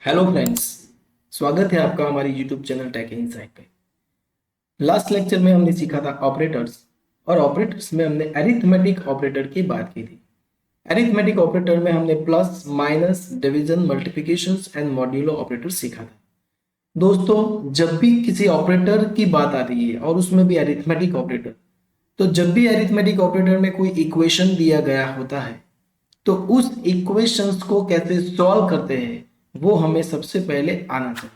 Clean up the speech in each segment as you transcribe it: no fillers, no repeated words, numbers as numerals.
Hello friends. स्वागत है आपका हमारी यूट्यूब चैनल टेक इनसाइट पे। लास्ट लेक्चर में हमने सीखा था ऑपरेटर्स, और ऑपरेटर्स में हमने अरिथमेटिक ऑपरेटर की बात की थी। अरिथमेटिक ऑपरेटर में हमने plus minus division multiplications and modulo operator सीखा था। दोस्तों, जब भी किसी ऑपरेटर की बात आती है और उसमें भी अरिथमेटिक ऑपरेटर, तो जब भी अरिथमेटिक ऑपरेटर में कोई इक्वेशन दिया गया होता है तो उस इक्वेशंस को कैसे सॉल्व करते हैं वो हमें सबसे पहले आना चाहिए।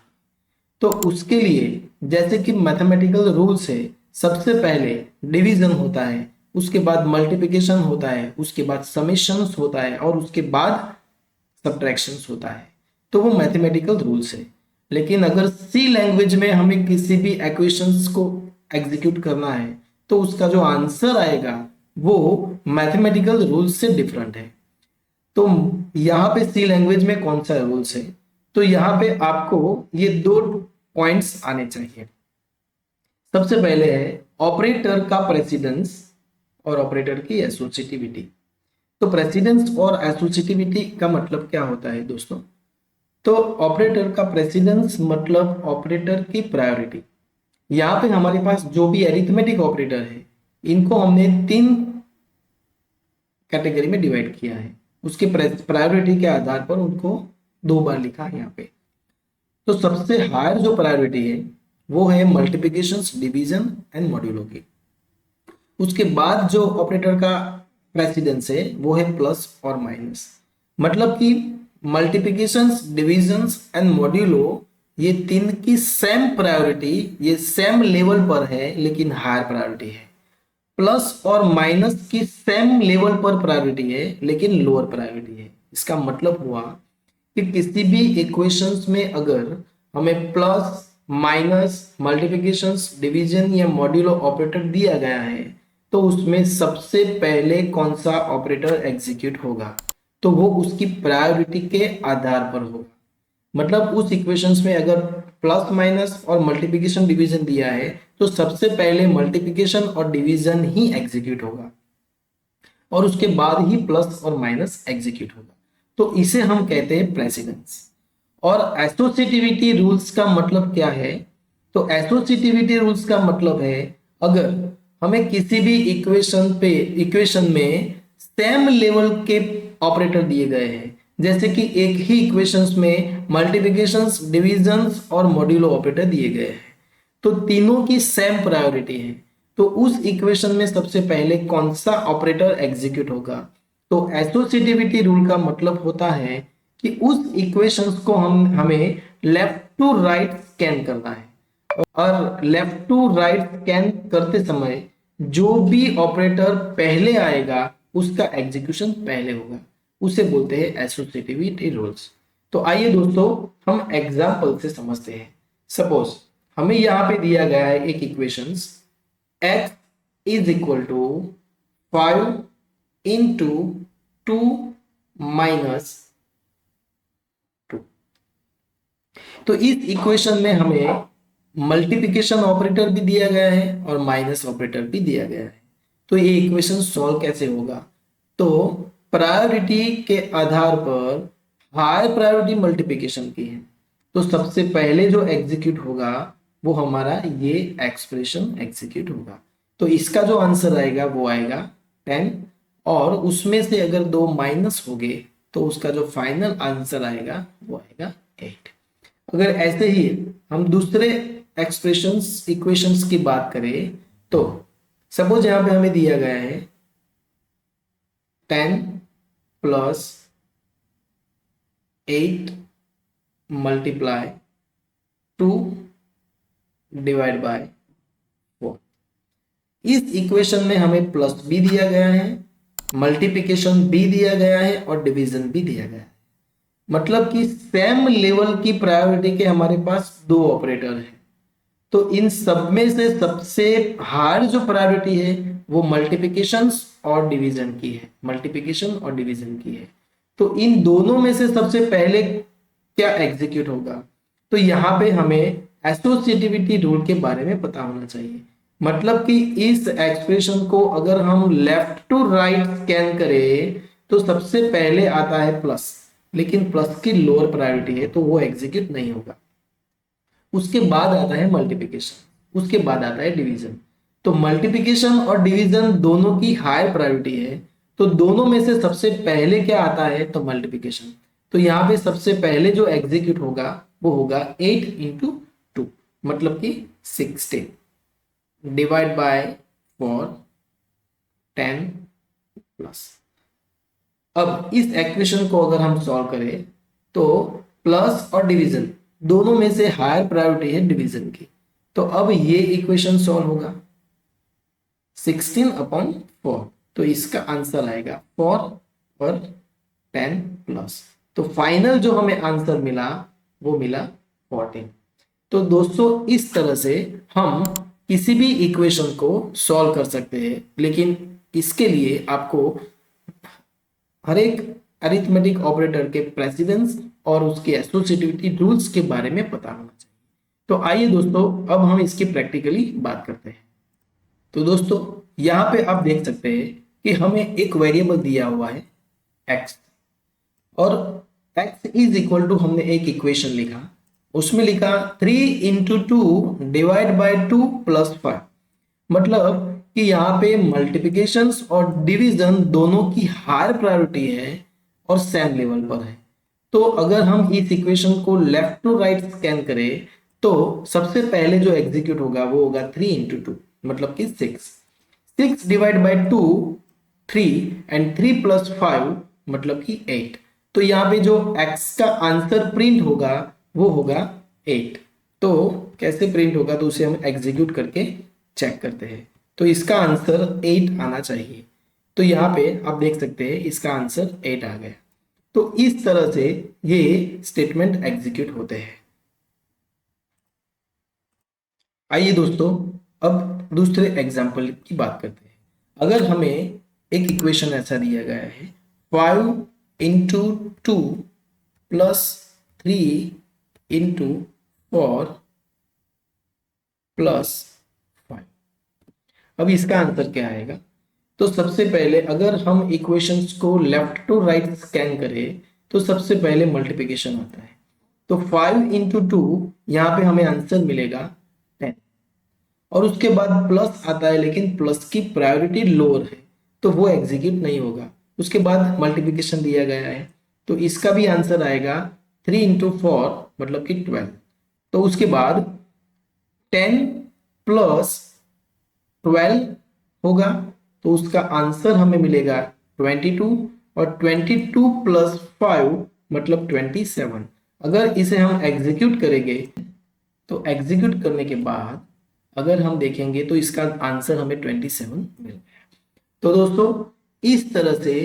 तो उसके लिए जैसे कि मैथमेटिकल रूल्स है, सबसे पहले डिवीजन होता है, उसके बाद मल्टीप्लिकेशन होता है, उसके बाद समेशंस होता है और उसके बाद सब्ट्रैक्शंस होता है। तो वो मैथमेटिकल रूल्स है। लेकिन अगर सी लैंग्वेज में हमें किसी भी इक्वेशंस को एग्जीक्यूट करना है तो उसका जो आंसर आएगा वो मैथमेटिकल रूल्स से डिफरेंट है। तो यहाँ पे सी लैंग्वेज में कौन सा रूल्स है, तो यहाँ पे आपको ये दो पॉइंट्स आने चाहिए। सबसे पहले है ऑपरेटर का प्रेसिडेंस और ऑपरेटर की एसोसिएटिविटी। तो प्रेसिडेंस और एसोसिएटिविटी का मतलब क्या होता है दोस्तों? तो ऑपरेटर का प्रेसिडेंस मतलब ऑपरेटर की प्रायोरिटी। यहाँ पे हमारे पास जो भी अरिथमेटिक ऑपरेटर है इनको हमने तीन कैटेगरी में डिवाइड किया है। उसके प्रायोरिटी के आधार पर उनको दो बार लिखा है यहाँ पे। तो सबसे हायर जो प्रायोरिटी है वो है मल्टीप्लिकेशन डिवीजन एंड मॉड्यूलो की। उसके बाद जो ऑपरेटर का प्रेसिडेंस है वो है प्लस और माइनस। मतलब कि मल्टीप्लिकेशन डिवीजन एंड मॉड्यूलो ये तीन की सेम प्रायोरिटी, ये सेम लेवल पर है लेकिन हायर प्रायोरिटी है। प्लस और माइनस की सेम लेवल पर प्रायोरिटी है लेकिन लोअर प्रायोरिटी है। इसका मतलब हुआ कि किसी भी इक्वेशंस में अगर हमें प्लस माइनस मल्टीप्लिकेशंस डिवीजन या मॉड्यूलो ऑपरेटर दिया गया है तो उसमें सबसे पहले कौन सा ऑपरेटर एग्जीक्यूट होगा, तो वो उसकी प्रायोरिटी के आधार पर होगा। मतलब उस इक्वेशंस में अगर प्लस माइनस और मल्टीप्लिकेशन डिवीजन दिया है तो सबसे पहले मल्टीप्लिकेशन और डिवीजन ही एग्जीक्यूट होगा और उसके बाद ही प्लस और माइनस एग्जीक्यूट होगा। तो इसे हम कहते हैं प्रेसिडेंस। और एसोसिएटिविटी रूल्स का मतलब क्या है? तो एसोसिएटिविटी रूल्स का मतलब है अगर हमें किसी भी इक्वेशन में सेम लेवल के ऑपरेटर दिए गए हैं, जैसे कि एक ही इक्वेशंस में मल्टीप्लिकेशंस डिविजन्स और मॉड्यूलो ऑपरेटर दिए गए हैं तो तीनों की सेम प्रायोरिटी है, तो उस इक्वेशन में सबसे पहले कौन सा ऑपरेटर एग्जीक्यूट होगा? तो एसोसिएटिविटी रूल का मतलब होता है कि उस इक्वेशंस को हमें लेफ्ट टू राइट स्कैन करना है, और लेफ्ट टू राइट स्कैन करते समय जो भी ऑपरेटर पहले आएगा उसका एग्जीक्यूशन पहले होगा, उसे बोलते हैं एसोसिएटिविटी रूल्स। तो आइए दोस्तों हम एग्जांपल से समझते हैं। सपोज हमें यहाँ पे दिया गया है एक equations x is equal to 5 into 2 minus 2। तो इस इक्वेशन में हमें मल्टीप्लिकेशन ऑपरेटर भी दिया गया है और माइनस ऑपरेटर भी दिया गया है। तो ये इक्वेशन सॉल्व कैसे होगा? तो प्रायोरिटी के आधार पर हायर प्रायोरिटी मल्टीप्लिकेशन की है, तो सबसे पहले जो एग्जीक्यूट होगा वो हमारा ये एक्सप्रेशन एग्जीक्यूट होगा। तो इसका जो आंसर आएगा वो आएगा 10, और उसमें से अगर दो माइनस हो गए तो उसका जो फाइनल आंसर आएगा वो आएगा 8। अगर ऐसे ही हम दूसरे एक्सप्रेशंस इक्वेशंस की बात करें तो सपोज यहां पे हमें दिया गया है 10 प्लस 8 मल्टीप्लाई 2 डिवाइड बाय 4। इस इक्वेशन में हमें प्लस भी दिया गया है, मल्टीप्लिकेशन भी दिया गया है और डिवीजन भी दिया गया है। मतलब कि सेम लेवल की प्रायोरिटी के हमारे पास दो ऑपरेटर हैं। तो इन सब में से सबसे हायर जो प्रायोरिटी है वो मल्टीप्लिकेशन और डिवीजन की है, मल्टीप्लिकेशन और डिवीजन की है। तो इन दोनों में से सबसे पहले क्या एग्जीक्यूट होगा? तो यहाँ पे हमें एसोसिएटिविटी रूल के बारे में पता होना चाहिए। मतलब कि इस एक्सप्रेशन को अगर हम लेफ्ट टू राइट स्कैन करें तो सबसे पहले आता है प्लस, लेकिन प्लस की लोअर प्रायोरिटी है तो वो एग्जीक्यूट नहीं होगा। उसके बाद आता है मल्टीप्लिकेशन, उसके बाद आता है डिवीजन। तो मल्टीप्लिकेशन और डिवीजन दोनों की हायर प्रायोरिटी है, तो दोनों में से सबसे पहले क्या आता है तो मल्टीप्लिकेशन। तो यहाँ पे सबसे पहले जो एग्जीक्यूट होगा वो होगा 8 इंटू 2 मतलब कि 16 डिवाइड बाय 4 10 प्लस। अब इस एक्वेशन को अगर हम सॉल्व करें तो प्लस और डिवीजन दोनों में से हायर प्रायोरिटी है डिवीजन की, तो अब ये इक्वेशन सॉल्व होगा 16/4, तो इसका आंसर आएगा 4 और 10 प्लस। तो फाइनल जो हमें आंसर मिला वो मिला 14। तो दोस्तों इस तरह से हम किसी भी इक्वेशन को सॉल्व कर सकते हैं, लेकिन इसके लिए आपको हर एक अरिथमेटिक ऑपरेटर के प्रेसिडेंस और उसके एसोसिएटिविटी रूल्स के बारे में पता होना चाहिए। तो आइए दोस्तों अब हम इसकी प्रैक्टिकली बात करते हैं। तो दोस्तों यहाँ पे आप देख सकते हैं कि हमें एक वेरिएबल दिया हुआ है x, और x इज इक्वल टू हमने एक इक्वेशन लिखा, उसमें लिखा 3 इंटू 2 डिवाइड बाई 2 प्लस 5। मतलब कि यहाँ पे मल्टीप्लिकेशंस और डिवीजन दोनों की हायर प्रायोरिटी है और सेम लेवल पर है। तो अगर हम इस इक्वेशन को लेफ्ट टू राइट स्कैन करें तो सबसे पहले जो एग्जीक्यूट होगा वो होगा 3 इंटू 2 मतलब कि 6 डिवाइड बाई 2 3 एंड 3 प्लस 5 मतलब कि 8। तो यहाँ पे जो x का आंसर प्रिंट होगा वो होगा 8। तो कैसे प्रिंट होगा तो उसे हम एग्जीक्यूट करके चेक करते हैं। तो इसका आंसर 8 आना चाहिए। तो यहाँ पे आप देख सकते हैं इसका आंसर 8 आ गया। तो इस तरह से ये स्टेटमेंट एग्जीक्यूट होते हैं। आइए दोस्तों अब दूसरे एग्जाम्पल की बात करते हैं। अगर हमें एक इक्वेशन ऐसा दिया गया है 5 इंटू 2 प्लस 3 इंटू 4 प्लस 5, अब इसका आंसर क्या आएगा। तो सबसे पहले अगर हम इक्वेशंस को लेफ्ट टू राइट स्कैन करें तो सबसे पहले मल्टीप्लिकेशन आता है। तो 5 इंटू 2 यहाँ पे हमें आंसर मिलेगा 10, और उसके बाद प्लस आता है, लेकिन प्लस की प्रायोरिटी लोअर है तो वो एग्जीक्यूट नहीं होगा। उसके बाद मल्टीप्लिकेशन दिया गया है तो इसका भी आंसर आएगा 3 इंटू 4 मतलब कि 12। तो उसके बाद 10 प्लस 12 होगा तो उसका आंसर हमें मिलेगा 22, और 22 प्लस 5 मतलब 27। अगर इसे हम एग्जीक्यूट करेंगे तो एग्जीक्यूट करने के बाद अगर हम देखेंगे तो इसका आंसर हमें 27 मिल गया। तो दोस्तों इस तरह से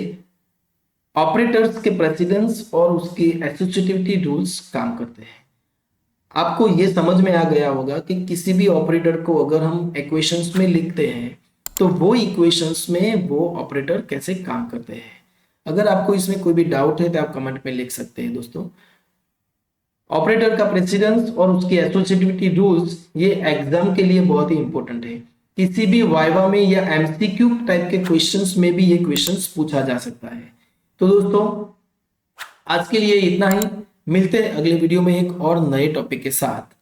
ऑपरेटर्स के प्रेसिडेंस और उसकी एसोसिएटिविटी रूल्स काम करते हैं। आपको ये समझ में आ गया होगा कि किसी भी ऑपरेटर को अगर हम इक्वेशंस में लिखते हैं तो वो इक्वेशंस में वो ऑपरेटर कैसे काम करते हैं। अगर आपको इसमें कोई भी डाउट है तो आप कमेंट में लिख सकते हैं। दोस्तों ऑपरेटर का प्रेसिडेंस और उसकी एसोसिएटिविटी रूल्स ये एग्जाम के लिए बहुत ही इंपॉर्टेंट है। किसी भी वाइवा में या एमसीक्यू टाइप के क्वेश्चंस में भी ये क्वेश्चंस पूछा जा सकता है। तो दोस्तों आज के लिए इतना ही, मिलते हैं अगले वीडियो में एक और नए टॉपिक के साथ।